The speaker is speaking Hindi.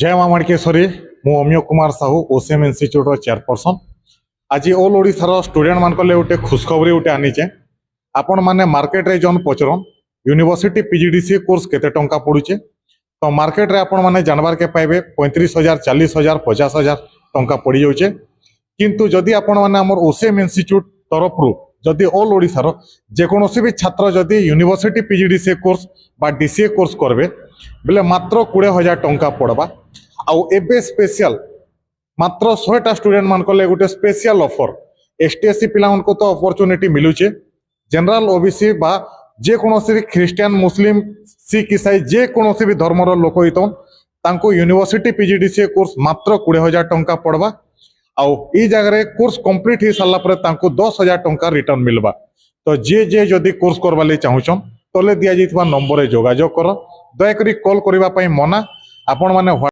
जय मां मणकेश्वरी मु Amiya Kumar Sahu OCM institute chairperson आज ऑल ओडिशार स्टूडेंट मान गोटे खुशखबरी गोटे आनीचे आपण मैंने मार्केट रे जन पचरन यूनिवर्सिटी पीजीडीसी कोर्स केते टंका पड़ुचे तो मार्केट रे आपण माने जानबार के पाइबे 35,000 40,000 50,000 टंका पड़ी जाउचे किंतु जदि आपण माने हमर ओसीएम इन्स्टिट्यूट तरफ जदि ऑल ओडिशार जेकोसी भी छात्र जदि यूनिवर्सिटी पीजीडीसी कोर्स बा डीसीए कोर्स करबे बेले मात्र 20,000 टंका पड़वा आउ एबे स्पेशल मात्र 100टा स्टूडेंट मान को गोटे स्पेशल ऑफर एसटीएससी पिला को तो अपॉर्चुनिटी मिलुचे जनरल ओबीसी बा जे कोनोसी ख्रिस्टियन मुस्लिम सिख ईसाई जे कोनोसी भी धर्मर लोक होइतन तांको यूनिवर्सिटी पीजीडीसी कोर्स मात्र 20,000 टंका पड़वा आउ ई जगह रे कोर्स कंप्लीट ही साला पर तांको 10,000 टंका रिटर्न मिलबा तो जे जदि कोर्स करबा ले चाहुछन तले दिया जाइतबा नंबर रे जोगाजोग कर दया करी कॉल करबा पई मना आपण माने